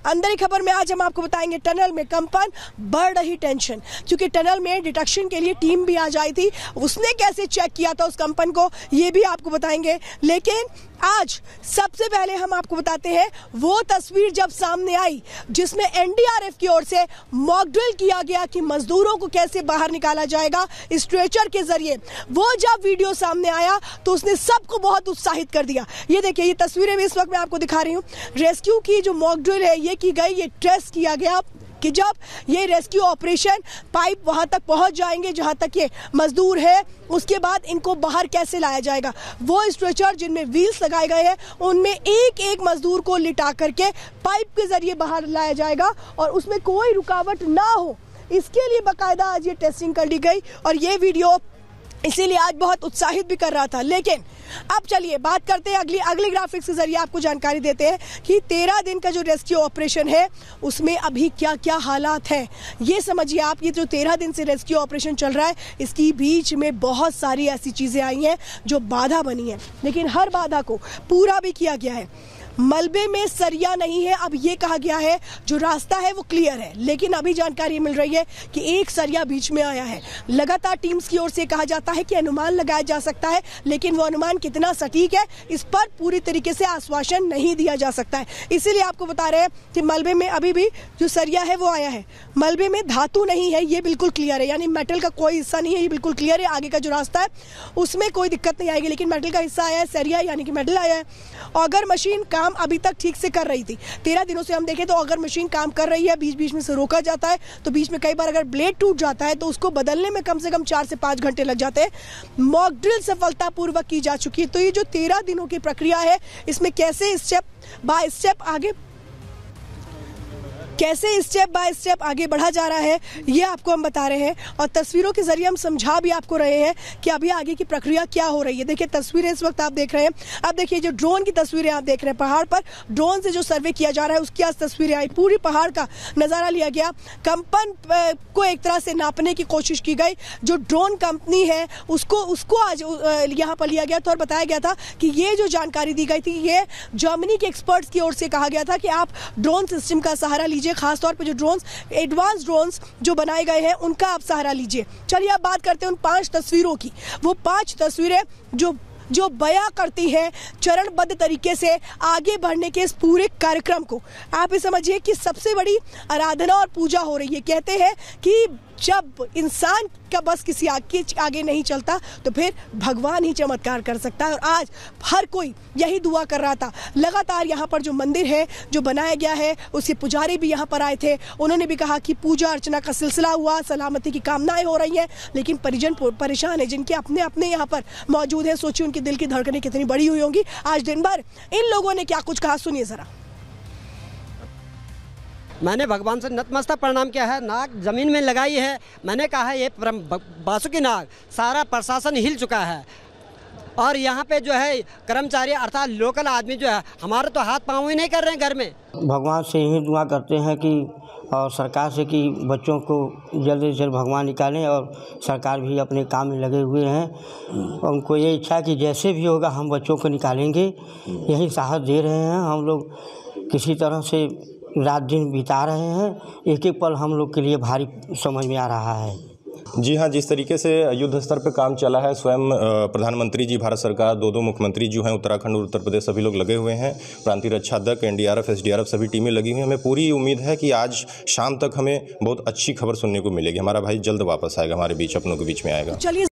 अंदर की खबर में आज हम आपको बताएंगे टनल में कंपन, बढ़ रही टेंशन, क्योंकि टनल में डिटेक्शन के लिए टीम भी आ जाई थी। उसने कैसे चेक किया था उस कंपन को, ये भी आपको बताएंगे। लेकिन आज सबसे पहले हम आपको बताते हैं वो तस्वीर जब सामने आई जिसमें एनडीआरएफ की ओर से मॉक ड्रिल किया गया कि मजदूरों को कैसे बाहर निकाला जाएगा स्ट्रेचर के जरिए। वो जब वीडियो सामने आया तो उसने सबको बहुत उत्साहित कर दिया। ये देखिए, ये तस्वीरें भी इस वक्त मैं आपको दिखा रही हूँ। रेस्क्यू की जो मॉक ड्रिल है ये की गई, ये टेस्ट किया गया कि जब ये रेस्क्यू ऑपरेशन पाइप वहां तक पहुंच जाएंगे जहां तक ये मजदूर है, उसके बाद इनको बाहर कैसे लाया जाएगा। वो स्ट्रेचर जिनमें व्हील्स लगाए गए हैं उनमें एक एक मजदूर को लिटा करके पाइप के जरिए बाहर लाया जाएगा और उसमें कोई रुकावट ना हो, इसके लिए बाकायदा आज ये टेस्टिंग कर ली गई। और ये वीडियो इसीलिए आज बहुत उत्साहित भी कर रहा था। लेकिन अब चलिए बात करते हैं अगली ग्राफिक्स के जरिए आपको जानकारी देते हैं कि 13 दिन का जो रेस्क्यू ऑपरेशन है उसमें अभी क्या क्या हालात हैं। ये समझिए आप, ये जो 13 दिन से रेस्क्यू ऑपरेशन चल रहा है इसकी बीच में बहुत सारी ऐसी चीज़ें आई हैं जो बाधा बनी है, लेकिन हर बाधा को पूरा भी किया गया है। मलबे में सरिया नहीं है, अब ये कहा गया है जो रास्ता है वो क्लियर है, लेकिन अभी जानकारी मिल रही है कि एक सरिया बीच में आया है। लगातार टीम्स की ओर से कहा जाता है कि अनुमान लगाया जा सकता है, लेकिन वो अनुमान कितना सटीक है इस पर पूरी तरीके से आश्वासन नहीं दिया जा सकता है। इसीलिए आपको बता रहे हैं कि मलबे में अभी भी जो सरिया है वो आया है। मलबे में धातु नहीं है, ये बिल्कुल क्लियर है, यानी मेटल का कोई हिस्सा नहीं है, ये बिल्कुल क्लियर है। आगे का जो रास्ता है उसमें कोई दिक्कत नहीं आएगी, लेकिन मेटल का हिस्सा आया है, सरिया यानी कि मेटल आया है। अगर मशीन काम अभी तक ठीक से कर रही थी, 13 दिनों से हम देखें तो अगर मशीन काम कर रही है, बीच बीच में से रोका जाता है तो बीच में कई बार अगर ब्लेड टूट जाता है तो उसको बदलने में कम से कम 4 से 5 घंटे लग जाते हैं। मॉक ड्रिल सफलतापूर्वक की जा चुकी है। तो ये जो 13 दिनों की प्रक्रिया है इसमें कैसे स्टेप बाय स्टेप आगे बढ़ा जा रहा है ये आपको हम बता रहे हैं, और तस्वीरों के जरिए हम समझा भी आपको रहे हैं कि अभी आगे की प्रक्रिया क्या हो रही है। देखिए तस्वीरें इस वक्त आप देख रहे हैं। अब देखिए जो ड्रोन की तस्वीरें आप देख रहे हैं, पहाड़ पर ड्रोन से जो सर्वे किया जा रहा है उसकी आज तस्वीरें आई, पूरी पहाड़ का नज़ारा लिया गया। कंपन को एक तरह से नापने की कोशिश की गई। जो ड्रोन कंपनी है उसको आज यहाँ पर लिया गया था और बताया गया था कि ये जो जानकारी दी गई थी ये जर्मनी के एक्सपर्ट्स की ओर से कहा गया था कि आप ड्रोन सिस्टम का सहारा लीजिए, खासतौर पर जो ड्रोन्स एडवांस ड्रोन्स जो बनाए गए हैं उनका आप सहारा लीजिए। चलिए अब बात करते हैं उन 5 तस्वीरों की। वो 5 तस्वीरें जो बयां करती हैं चरणबद्ध तरीके से आगे बढ़ने के इस पूरे कार्यक्रम को। आप ये समझिए कि सबसे बड़ी आराधना और पूजा हो रही है। कहते हैं कि जब इंसान का बस किसी आगे नहीं चलता तो फिर भगवान ही चमत्कार कर सकता है, और आज हर कोई यही दुआ कर रहा था। लगातार यहाँ पर जो मंदिर है जो बनाया गया है उसके पुजारी भी यहाँ पर आए थे, उन्होंने भी कहा कि पूजा अर्चना का सिलसिला हुआ, सलामती की कामनाएं हो रही हैं, लेकिन परिजन परेशान है जिनके अपने अपने यहाँ पर मौजूद है। सोचिए उनकी दिल की धड़कनें कितनी बड़ी हुई होंगी। आज दिन भर इन लोगों ने क्या कुछ कहा, सुनिए जरा। मैंने भगवान से नतमस्तक प्रणाम किया है, नाक जमीन में लगाई है। मैंने कहा है ये बासुकी नाग, सारा प्रशासन हिल चुका है, और यहाँ पे जो है कर्मचारी अर्थात लोकल आदमी जो है हमारे तो हाथ पाँव ही नहीं कर रहे हैं घर में। भगवान से यही दुआ करते हैं कि और सरकार से कि बच्चों को जल्द से जल्द भगवान निकालें, और सरकार भी अपने काम में लगे हुए हैं। उनको ये इच्छा है कि जैसे भी होगा हम बच्चों को निकालेंगे, यही साहस दे रहे हैं। हम लोग किसी तरह से रात दिन बिता रहे हैं, एक एक पल हम लोग के लिए भारी समझ में आ रहा है। जी हाँ, जिस तरीके से युद्ध स्तर पर काम चला है, स्वयं प्रधानमंत्री जी, भारत सरकार, दो मुख्यमंत्री जो हैं उत्तराखंड और उत्तर प्रदेश सभी लोग लगे हुए हैं, प्रांतीय रक्षा दल, एनडीआरएफ, एसडीआरएफ सभी टीमें लगी हुई हैं। हमें पूरी उम्मीद है कि आज शाम तक हमें बहुत अच्छी खबर सुनने को मिलेगी। हमारा भाई जल्द वापस आएगा, हमारे बीच, अपनों के बीच में आएगा।